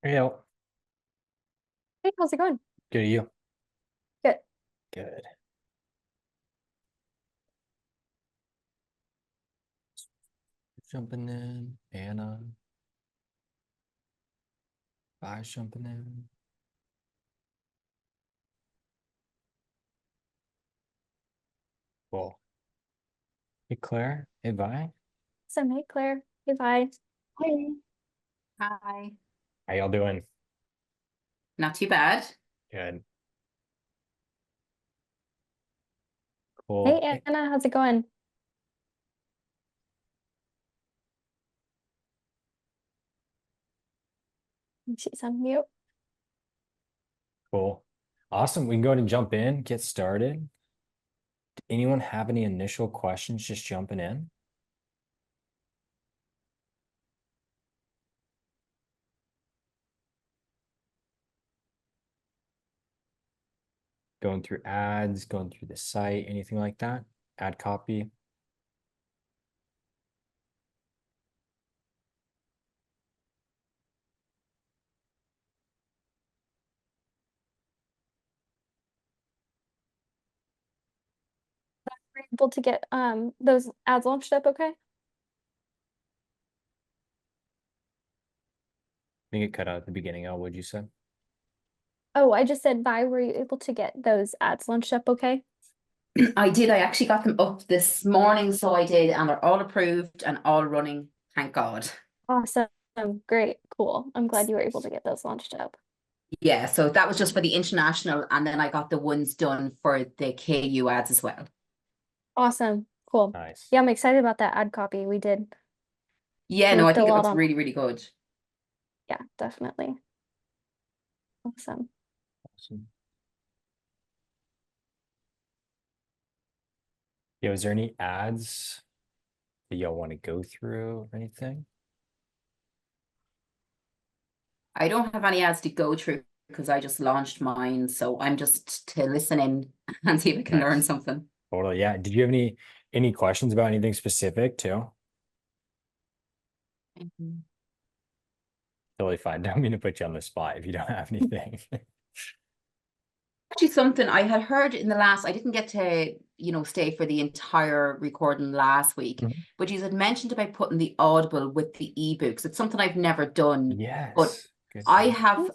Yeah, Hey, how's it going? good to you. Good. Good. Jumping in, Anna, bye jumping in. Cool. Hey Claire, hey bye. So, hey, Claire. Hey, bye. Hey. Hi. How y'all doing? Not too bad. Good. Hey, Cool. Hey, Anna, how's it going? She's on mute. cool. Awesome. We can go ahead and jump in, get started. Anyone have any initial questions just jumping in? Going through ads, going through the site, anything like that? Ad copy. Were you able to get those ads launched up okay? I think it cut out at the beginning. Oh, what'd you say? Oh, I just said bye. Were you able to get those ads launched up okay? I did. I actually got them up this morning, so I did, and they're all approved and all running. Thank God. Awesome. Great. Cool. I'm glad you were able to get those launched up. Yeah, so that was just for the international, and then I got the ones done for the KU ads as well. Awesome. Cool. Nice. Yeah, I'm excited about that ad copy. We Yeah, no, I worked a think it lot looks on. really, really good. Yeah, definitely. Awesome. Awesome. Yeah, is there any ads that y'all want to go through or anything? I don't have any ads to go through because I just launched mine, so I'm just to listen in and see if I can learn Nice. something. Totally. Yeah. Did you have any questions about anything specific too? Totally fine. Don't mean to put you on the spot if you don't have anything. Actually, something I had heard in the last, I didn't get to, stay for the entire recording last week, Mhm. but you had mentioned about putting the Audible with the ebooks. It's something I've never done, but Yes. Good I point. have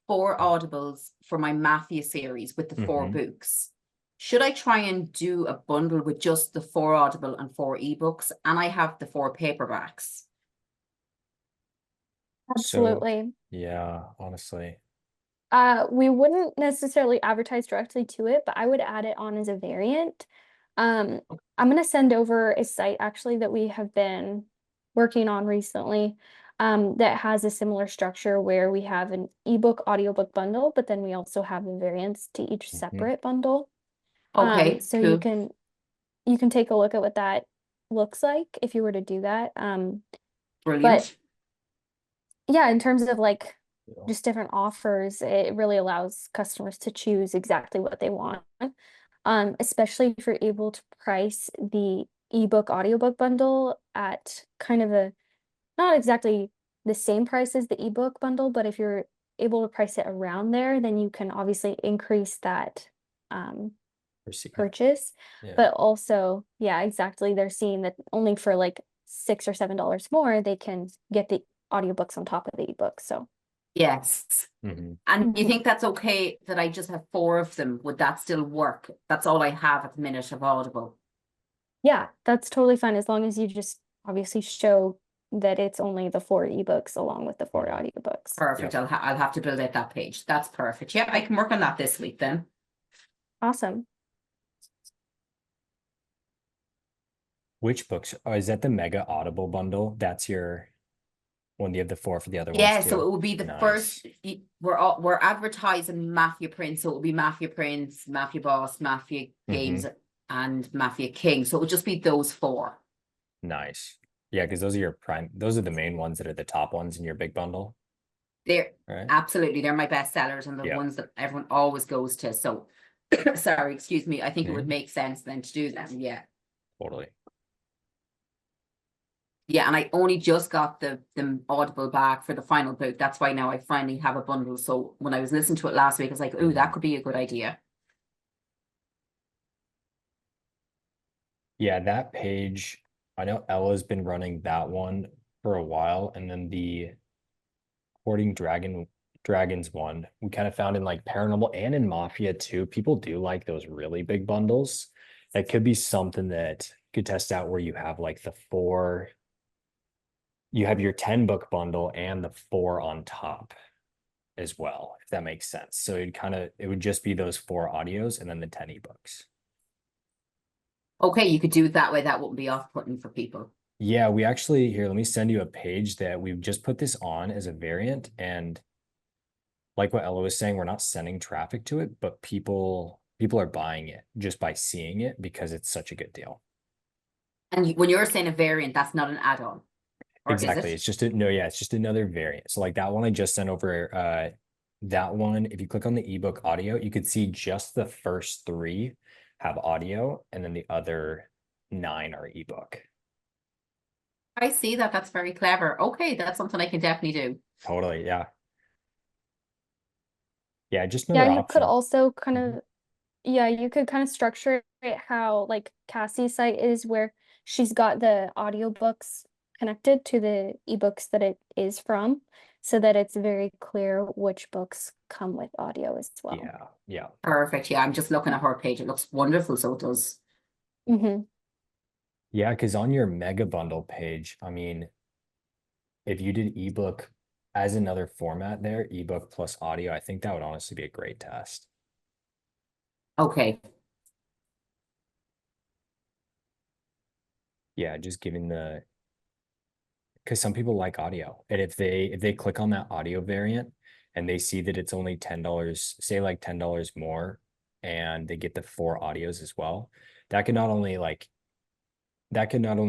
4 Audibles for my Mafia series with the 4 books. Should I try and do a bundle with just the 4 Audible and 4 ebooks? And I have the 4 paperbacks. So, Absolutely. yeah, honestly. We wouldn't necessarily advertise directly to it, but I would add it on as a variant. Um, I'm gonna send over a site actually that we have been working on recently, that has a similar structure where we have an ebook audiobook bundle, but then we also have the variants to each Mhm. separate bundle. Okay, So cool. you can take a look at what that looks like if you were to do that. But Brilliant. yeah, in terms of like Yeah. just different offers, it really allows customers to choose exactly what they want. Especially if you're able to price the ebook audiobook bundle at kind of a not exactly the same price as the ebook bundle, but if you're able to price it around there, then you can obviously increase that Proceed. purchase. Yeah. But also, yeah, exactly. They're seeing that only for like $6 or $7 more, they can get the audiobooks on top of the ebook. So Yes. Hmm. And you Mhm. think that's okay that I just have 4 of them? Would that still work? That's all I have at the minute of Audible. Yeah, that's totally fine as long as you just obviously show that it's only the 4 ebooks along with the 4 audiobooks. Perfect. Yep. I'll have to build out that page. That's perfect. Yeah, I can work on that this week then. Awesome. Which books? Oh, is that the Mega Audible bundle? That's your one. You have the four for the other ones Yeah, so too. it will be the Nice. first. We're advertising Mafia Prince, so it will be Mafia Prince, Mafia Boss, Mafia Hmm. Games, and Mafia King. So it will just be those 4. Nice. Yeah, because those are your prime. Those are the main ones that are the top ones in your big bundle, They're right? absolutely they're my best sellers and the Yep. ones that everyone always goes to. So sorry, excuse me. I think it would Mhm. make sense then to do that. Yeah. Totally. Yeah, and I only just got the Audible back for the final book. That's why now I finally have a bundle. So when I was listening to it last week, I was like, "Ooh, that could be a good idea." Yeah, that page, I know Ella's been running that one for a while, and then the Hoarding Dragons one, we kind of found in like Paranormal and in Mafia too. People do like those really big bundles. That could be something that you could test out where you have like you have your 10 book bundle and the 4 on top as well, if that makes sense. So it would just be those 4 audios and then the 10 ebooks. Okay, you could do it that way. That wouldn't be off-putting for people. Yeah, we actually, here, let me send you a page that we've just put this on as a variant. And like what Ella was saying, we're not sending traffic to it, but people are buying it just by seeing it because it's such a good deal. And when you're saying a variant, that's not an add-on, or Exactly. is It's just it's just another variant. So like that one I just sent over, that one, if you click on the ebook audio, you could see just the first 3 have audio and then the other 9 are ebook. I see that. That's very clever. Okay, that's something I can definitely do. Totally. Yeah. Yeah. Just Yeah, another you could option. also kind Mhm. of, yeah, you could kind of structure it how like Cassie's site is, where she's got the audiobooks connected to the ebooks that it is from, so that it's very clear which books come with audio as well. Yeah. Yeah. Perfect. Yeah, I'm just looking at her page. It looks wonderful, so it does. Mm-hmm. Yeah. Because on your mega bundle page, I mean, if you did ebook as another format there, ebook plus audio, I think that would honestly be a great test. Okay. Yeah, just giving because some people like audio. And if they click on that audio variant and they see that it's only $10, say like $10 more, and they get the 4 audios as well, that could not only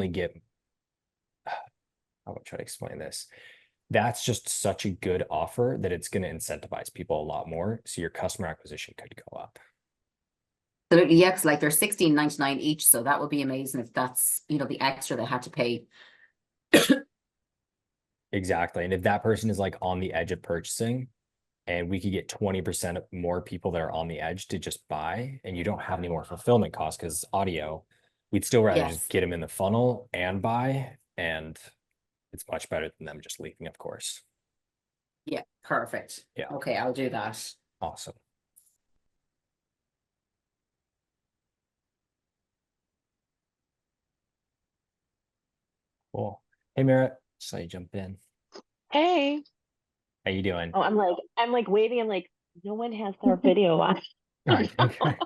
get how would I try to explain this? That's just such a good offer that it's going to incentivize people a lot more. So your customer acquisition could go up. Absolutely, yeah, because like they're $16.99 each, so that would be amazing if that's, the extra they had to pay. Exactly. And if that person is like on the edge of purchasing, and we could get 20% more people that are on the edge to just buy, and you don't have any more fulfillment costs because audio, we'd still rather just Yes. get them in the funnel and buy, and it's much better than them just leaving, of course. Yeah, perfect. Yeah. Okay, I'll do that. Awesome. Cool. Hey, Merritt, saw you jump in. Hey. How you doing? Oh, I'm like waving. I'm like, no one has their video on. Okay.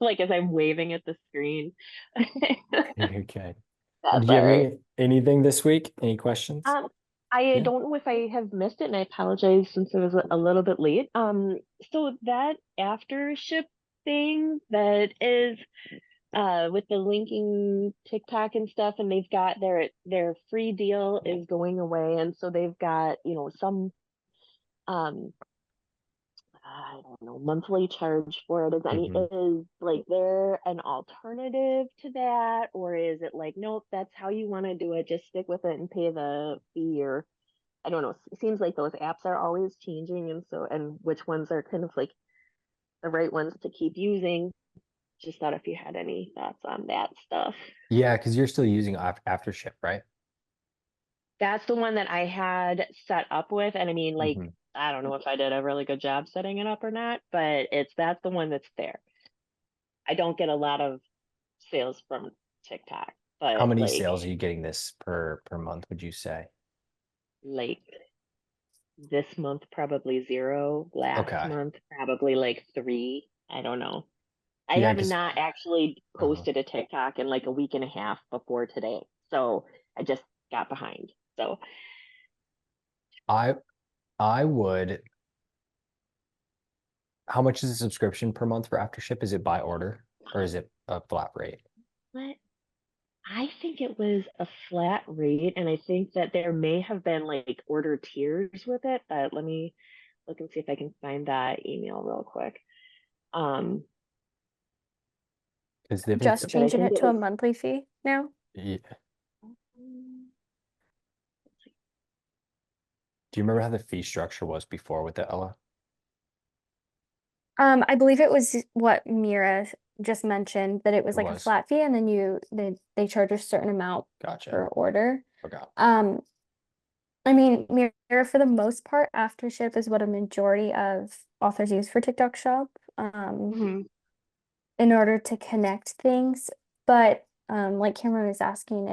Like as I'm waving at the screen. Okay. That's Do you all have right. anything this week? Any questions? Um, I Yeah. don't know if I have missed it, and I apologize since it was a little bit late. So that after ship thing that is with the linking TikTok and stuff, and they've got their free deal is going away, and so they've got, some um I don't know, monthly charge for it. Hmm. Is like there an alternative to that, or is it like, nope, that's how you want to do it, just stick with it and pay the fee? Or I don't know. It seems like those apps are always changing, and which ones are kind of like the right ones to keep using. Just thought if you had any thoughts on that stuff. Yeah, because you're still using Aftership, right? That's the one that I had set up with, and I mean, like, Hmm. I don't know if I did a really good job setting it up or not, but that's the one that's there. I don't get a lot of sales from TikTok, How but many like sales are you getting this per month, would you say? like this month probably 0. Last Okay. month probably like 3. I don't know. I Yeah, have because not actually posted a TikTok in like a week and a half before today. So I just got behind. So I I would. How much is a subscription per month for Aftership? Is it by order or is it a flat rate? what I think it was a flat rate, and I think that there may have been like order tiers with it, but let me look and see if I can find that email real quick. Um, Because if it's Just but I changing think it it to a was monthly fee now. yeah, Do you remember how the fee structure was before with the Ella? I believe it was what Mira just mentioned, that it was It like a was. flat fee and then they charge a certain amount Gotcha. per order. Okay. I mean, Mira for the most part, after ship is what a majority of authors use for TikTok Shop, Mhm. in order to connect things. But like Cameron was asking,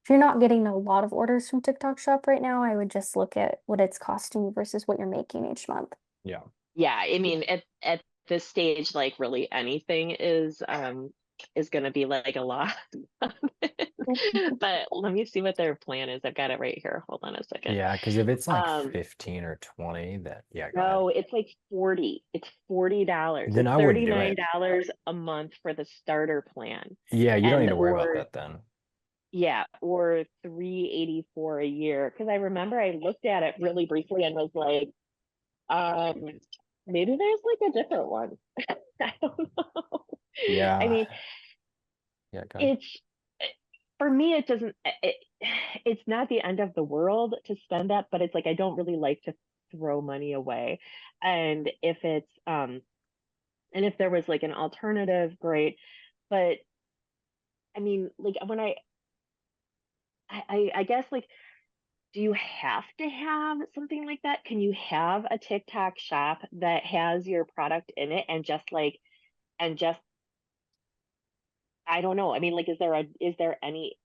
if you're not getting a lot of orders from TikTok Shop right now, I would just look at what it's costing you versus what you're making each month. Yeah. Yeah, I mean, at this stage, like really anything is gonna be like a lot. But let me see what their plan is. I've got it right here. Hold on a second. Yeah, because if it's like Um, 15 or 20, then yeah, go ahead. no, it's like 40. It's $40. Then It's I wouldn't do it. $39 a month for the starter plan. Yeah, you don't need And to worry about or that then. yeah, or 384 a year. Because I remember I looked at it really briefly and was like, um, maybe there's like a different one. I don't know. I Yeah. mean, Yeah, go ahead. it's for me, it doesn't, it's not the end of the world to spend that, but it's like I don't really like to throw money away. And if it's, and if there was like an alternative, great. But I mean, like when I guess like, do you have to have something like that? Can you have a TikTok shop that has your product in it and just I don't know. I mean, like, is there any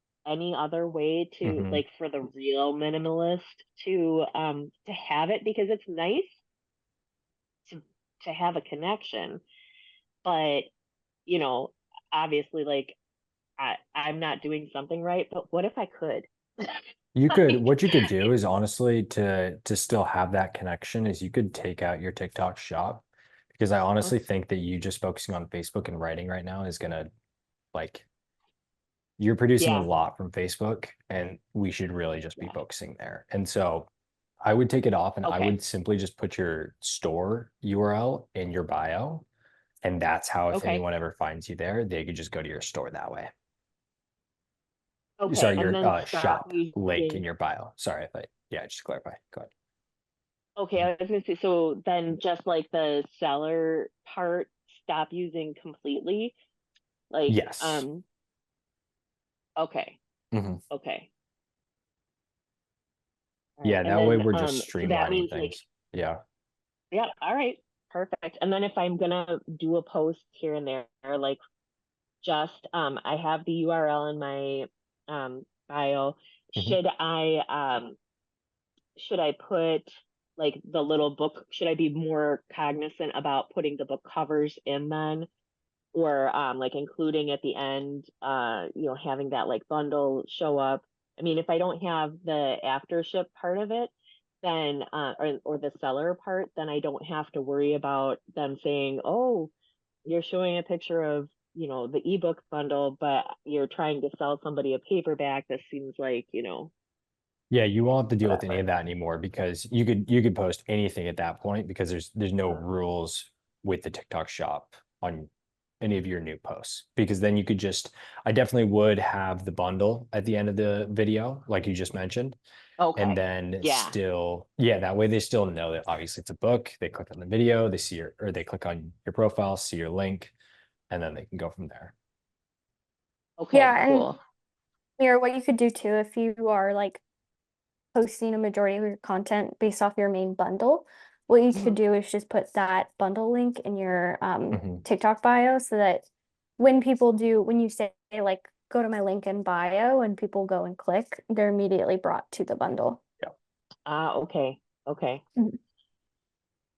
other way to Hmm. like for the real minimalist to have it because it's nice to to have a connection, but you know, obviously like I'm not doing something right, but what if I could? You could, Like, what you could do is honestly to still have that connection is you could take out your TikTok shop because I honestly think that you just focusing on Facebook and writing right now is gonna like you're producing a yeah, lot from Facebook and we should really just be yeah. focusing there. And so I would take it off and I Okay. would simply just put your store URL in your bio. And that's how if Okay. anyone ever finds you there, they could just go to your store that way. Okay. Sorry, And your then stop shop link in using. your bio. Sorry if I, yeah, just clarify. Go Okay, ahead. I was gonna say, so then just like the seller part, stop using completely. Like, Yes. okay, Hmm. okay. All right. Yeah, And that way then we're just so that streamlining means like, things. Yeah. yeah, all right, perfect. And then if I'm gonna do a post here and there, like just I have the URL in my bio. Hmm. Should I put like the little book, should I be more cognizant about putting the book covers in then? Or like including at the end, having that like bundle show up. I mean, if I don't have the after ship part of it, then or the seller part, then I don't have to worry about them saying, "Oh, you're showing a picture of, the ebook bundle, but you're trying to sell somebody a paperback." That seems like, Yeah, you won't have to deal with any whatever. of that anymore because you could post anything at that point because there's no rules with the TikTok shop on any of your new posts because then you could just I definitely would have the bundle at the end of the video like you just mentioned and Okay. then Yeah. still yeah that way they still know that obviously it's a book they click on the video they see your or they click on your profile see your link and then they can go from there. Okay, Yeah, and cool. Mira, what you could do too, if you are like posting a majority of your content based off your main bundle, what you could Mhm. do is just put that bundle link in your Hmm. TikTok bio so that when you say like go to my link in bio and people go and click, they're immediately brought to the bundle. Yeah. Okay. Okay. Mhm.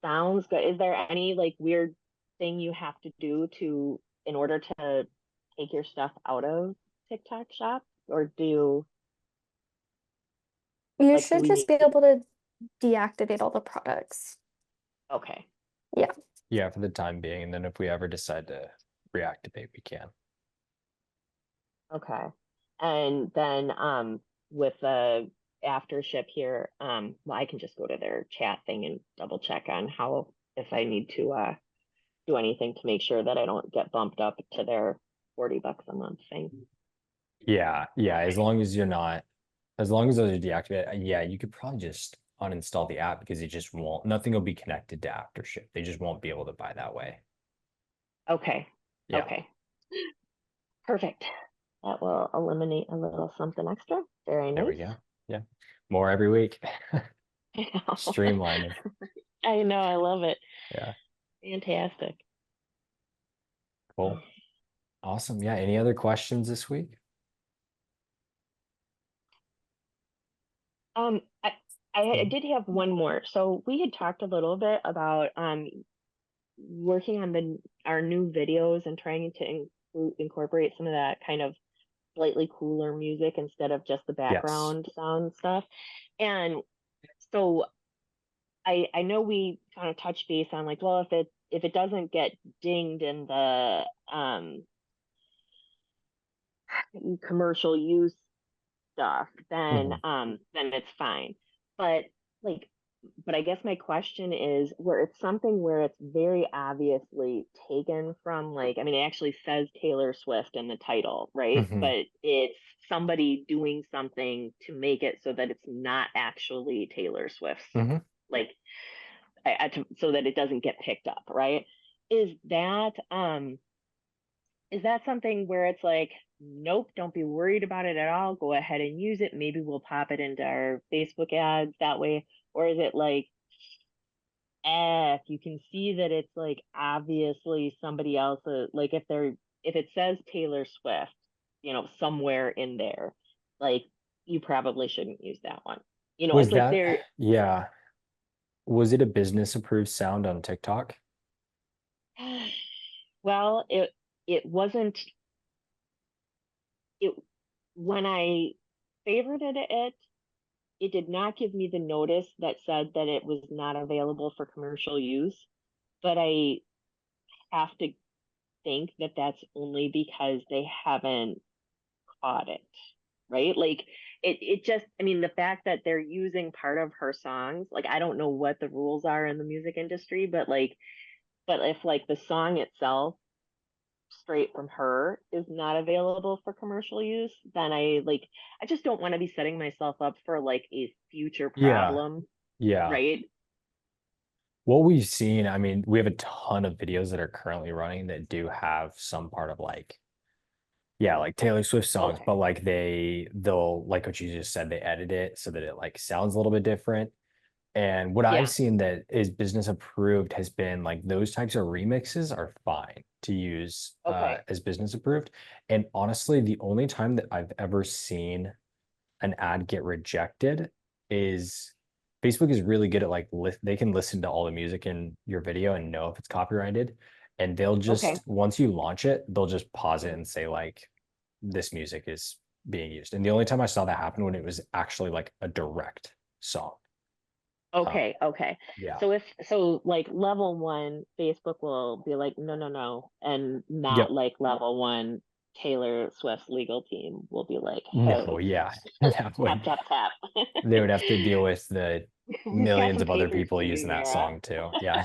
Sounds good. Is there any like weird thing you have to do in order to take your stuff out of TikTok shop? Or You do should we just need be able to deactivate all the products. okay. Yeah. Yeah, for the time being and then if we ever decide to reactivate we can. Okay. And then with the after ship here, well, I can just go to their chat thing and double check on how if I need to do anything to make sure that I don't get bumped up to their $40 a month thing. Yeah, yeah, as Okay. long as you're not As long as those are deactivated, yeah, you could probably just uninstall the app because it just won't, nothing will be connected to AfterShip. They just won't be able to buy that way. Okay. Yeah. Okay. Perfect. That will eliminate a little something extra. Very There we nice. go. Yeah. More every week. I know. Streamlining. I know. I love it. Yeah. Fantastic. Cool. Awesome. Yeah. Any other questions this week? Um, I, I did have one more. So we had talked a little bit about working on our new videos and trying to incorporate some of that kind of slightly cooler music instead of just the Yes. background sound stuff. And so I know we kind of touched base on like, well, if it doesn't get dinged in the commercial use stuff, Mhm. then it's fine. But like, but I guess my question is where it's something where it's very obviously taken from, like, I mean, it actually says Taylor Swift in the title, right? Mhm. But it's somebody doing something to make it so that it's not actually Taylor Swift's, Mhm. like, so that it doesn't get picked up, right? Is that is that something where it's like, nope, don't be worried about it at all. Go ahead and use it. Maybe we'll pop it into our Facebook ads that way. Or is it like, if you can see that it's like obviously somebody else, like if it says Taylor Swift, somewhere in there, like you probably shouldn't use that one. Was It's like that, there, yeah. Was it a business approved sound on TikTok? well, it wasn't it when I favorited it, it did not give me the notice that said that it was not available for commercial use, but I have to think that that's only because they haven't caught it, right? Like it just, I mean, the fact that they're using part of her songs, like I don't know what the rules are in the music industry, but if like the song itself straight from her is not available for commercial use, then I just don't want to be setting myself up for like a future Yeah. problem, Yeah. right? What we've seen, I mean, we have a ton of videos that are currently running that do have some part of like, yeah, like Taylor Swift songs, Okay. but like they'll like what you just said, they edit it so that it like sounds a little bit different. And what I've Yeah. seen that is business approved has been like those types of remixes are fine to use Okay. as business approved. And honestly, the only time that I've ever seen an ad get rejected is Facebook is really good at like they can listen to all the music in your video and know if it's copyrighted. And they'll Okay. just once you launch it, they'll just pause it and say like this music is being used. And the only time I saw that happen when it was actually like a direct song. Uh, Okay. Okay. yeah. So like level one, Facebook will be like, no, no, no. And not Yep. like level one, Taylor Swift's legal team will be like, No, hey, yeah. That tap, would tap, tap. they would have to deal with the We've got millions some of other papers people to do using that here. song too. Yeah.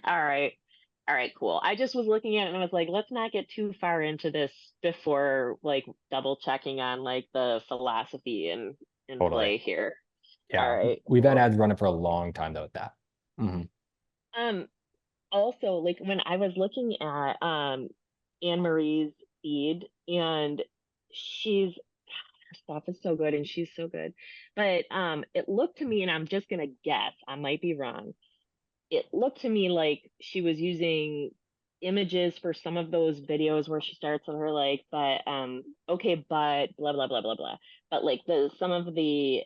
All right. All right, cool. I just was looking at it and I was like, let's not get too far into this before like double checking on like the philosophy in Totally. play here. All Yeah. right, We've had cool. ads running for a long time though with that. Hmm. Um, Also, like when I was looking at Anne Marie's feed, and she's her stuff is so good and she's so good. But it looked to me, and I'm just gonna guess, I might be wrong. It looked to me like she was using images for some of those videos where she starts with her like, but okay, but blah blah blah blah blah. But like the some of the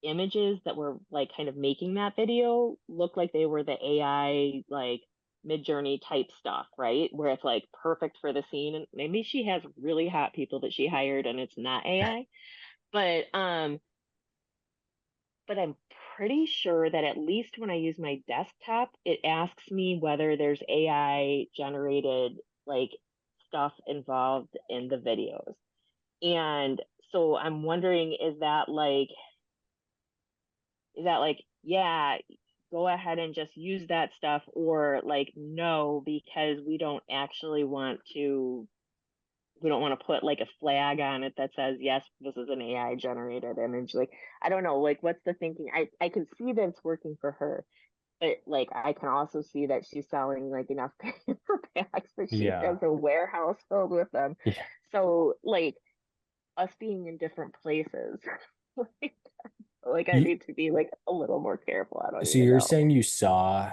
images that were like kind of making that video look like they were the AI like mid-journey type stuff, right? Where it's like perfect for the scene. And maybe she has really hot people that she hired and it's not AI. But I'm pretty sure that at least when I use my desktop, it asks me whether there's AI generated like stuff involved in the videos. And so I'm wondering, is that like, yeah, go ahead and just use that stuff, or like, no, because we don't actually want to we don't want to put like a flag on it that says, yes, this is an AI generated image. Like, I don't know, like, what's the thinking? I can see that it's working for her, but like, I can also see that she's selling like enough paperbacks that she Yeah. has a warehouse filled with them. Yeah. So like, us being in different places, like I You, need to be like a little more careful. I don't so even you're know. saying you saw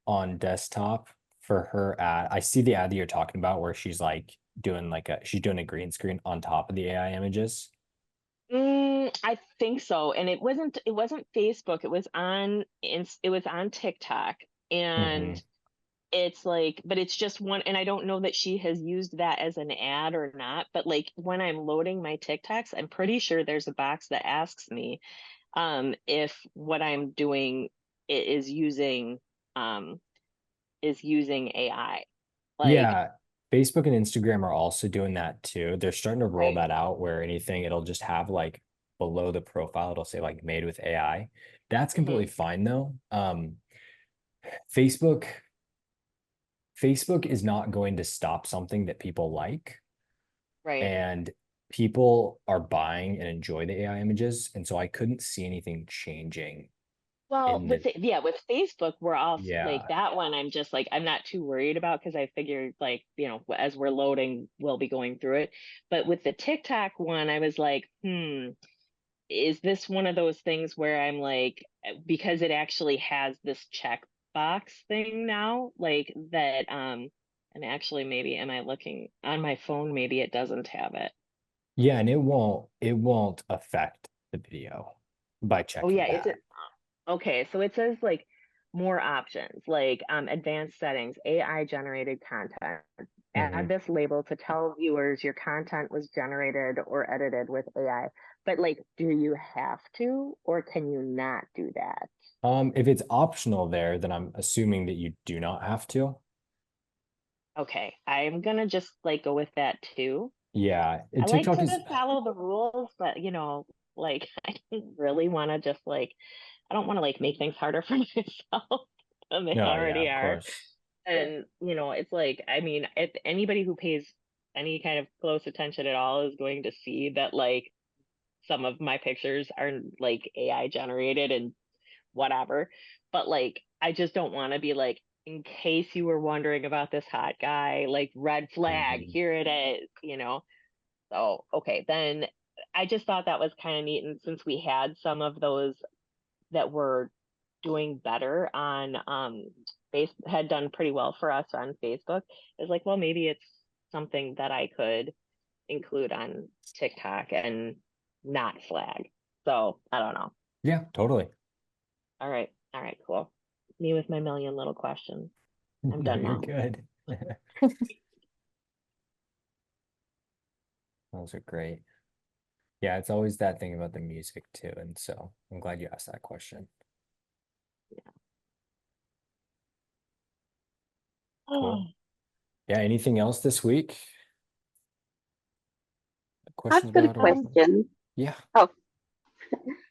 on desktop for her ad. I see the ad that you're talking about where she's like doing she's doing a green screen on top of the AI images. I think so. And it wasn't Facebook. It was on TikTok. Hmm. And it's like, but it's just one, and I don't know that she has used that as an ad or not, but like when I'm loading my TikToks, I'm pretty sure there's a box that asks me if what I'm doing is um using AI. Like, Yeah. Facebook and Instagram are also doing that too. They're starting to roll right. that out where anything it'll just have like below the profile, it'll say like made with AI. That's completely Hmm. fine though. Facebook Facebook is not going to stop something that people like, Right. and people are buying and enjoy the AI images, and so I couldn't see anything changing Well, in the with Facebook, we're all like yeah. that one. I'm just like, I'm not too worried about because I figured like, as we're loading, we'll be going through it. But with the TikTok one, I was like, is this one of those things where I'm like, because it actually has this checkbox thing now, like that, and actually maybe am I looking on my phone? Maybe it doesn't have it. Yeah, and it won't affect the video by Oh checking yeah, that. okay, so it says like more options, like advanced settings, AI generated content. Hmm. Add this label to tell viewers your content was generated or edited with AI. But like, do you have to, or can you not do that? If it's optional there, then I'm assuming that you do not have to. Okay, I'm gonna just like go with that too. Yeah, I and like TikTok to is follow the rules, but like I don't really want to just like I don't want to like make things harder for myself than they no, yeah, already of are. course. And it's like, I mean, if anybody who pays any kind of close attention at all is going to see that like some of my pictures are like AI generated and whatever. But like I just don't want to be like, in case you were wondering about this hot guy, like red flag, Hmm. here it is. So okay, then I just thought that was kind of neat. And since we had some of those that were doing better on face had done pretty well for us on Facebook, is like, well, maybe it's something that I could include on TikTok and not flag. So I don't know. Yeah, totally. All right. All right, cool. Me with my million little questions. I'm No, done you're now. good. Those are great. Yeah, it's always that thing about the music too. And so I'm glad you asked that question. Cool. Yeah, anything else this week? Questions I've got a about or question. yeah. Oh,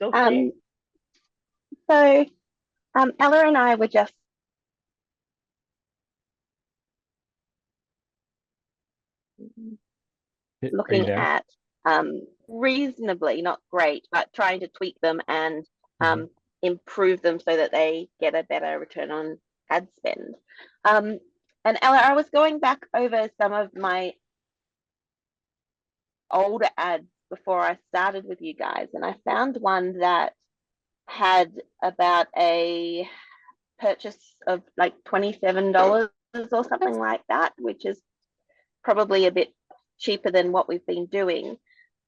Okay. um, so Ella and I were just Are you looking there? at reasonably, not great, but trying to tweak them and Mhm. improve them so that they get a better return on ad spend. Um, and Ella, I was going back over some of my older ads before I started with you guys, and I found one that had about a purchase of like $27 or something like that, which is probably a bit cheaper than what we've been doing.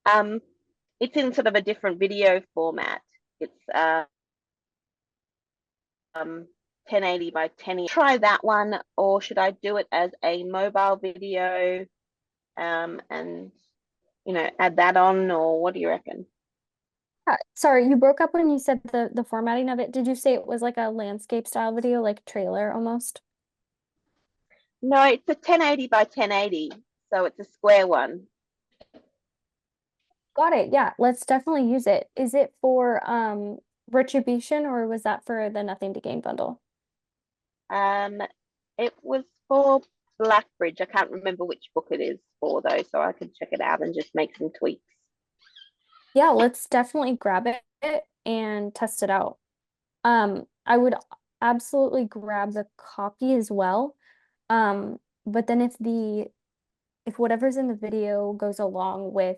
Um, it's in sort of a different video format. It's 1080 by 1080. Try that one, or should I do it as a mobile video and add that on, or what do you reckon? Sorry, you broke up when you said the formatting of it. Did you say it was like a landscape style video, like trailer almost? No, it's a 1080 by 1080, so it's a square one. Got it. Yeah, let's definitely use it. Is it for Retribution or was that for the Nothing to Gain bundle? Um, it was for Blackbridge. I can't remember which book it is for though, so I can check it out and just make some tweaks. Yeah, let's definitely grab it and test it out. I would absolutely grab the copy as well. But then if whatever's in the video goes along with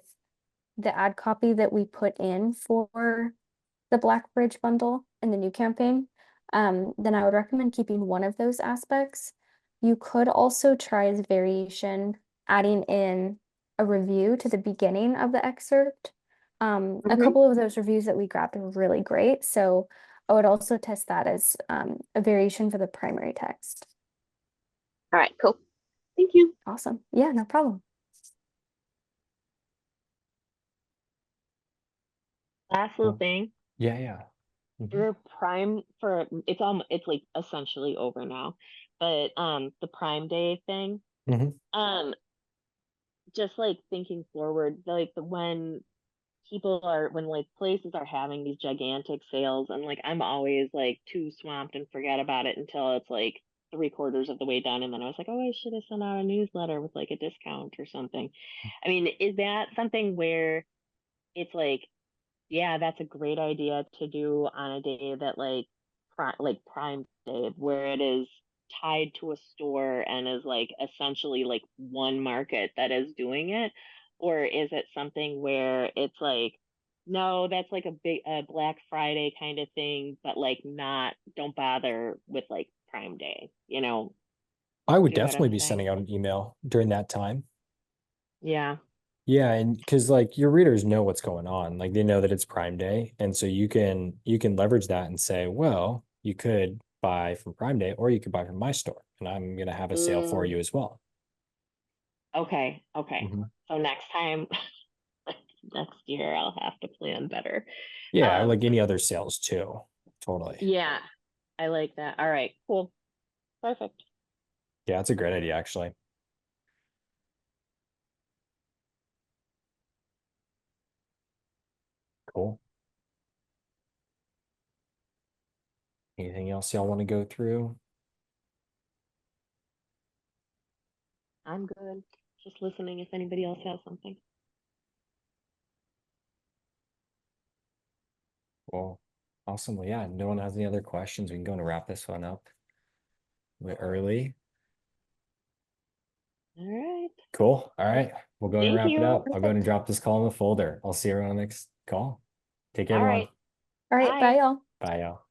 the ad copy that we put in for the Blackbridge bundle in the new campaign, then I would recommend keeping one of those aspects. You could also try as variation adding in a review to the beginning of the excerpt. A couple of those reviews that we grabbed were really great, so I would also test that as a variation for the primary text. All right, cool. Thank you. Awesome. Yeah, no problem. Last little thing. Yeah. Your Prime for it's like essentially over now, but the Prime Day thing, just like thinking forward, like when like places are having these gigantic sales, and like I'm always like too swamped and forget about it until it's like 3/4 of the way done, and then I was like, oh, I should have sent out a newsletter with like a discount or something. I mean, is that something where it's like, yeah, that's a great idea to do on a day that like Prime Day, where it is tied to a store and is like essentially like one market that is doing it? Or is it something where it's like, no, that's like a Black Friday kind of thing, but like don't bother with like Prime Day, you know? I would You know what definitely I'm be saying? sending out an email during that time. Yeah. Yeah, and because like your readers know what's going on, like they know that it's Prime Day, and so you can leverage that and say, well, you could buy from Prime Day, or you could buy from my store, and I'm gonna have a sale for you as well. Okay. So next time, next year, I'll have to plan better. Yeah, or like any other sales too. Totally. Yeah, I like that. All right, cool. Perfect. Yeah, it's a great idea, actually. Cool. Anything else y'all want to go through? I'm good. Just listening if anybody else has something. Well, awesome. Well, yeah, no one has any other questions. We can go and wrap this one up a bit early. All right. Cool. All right. We'll go and Thank wrap it you. up. I'll go ahead and drop this call in the folder. I'll see you around the next call. Take care, All everyone. right. All right, bye Bye. y'all. Bye, y'all.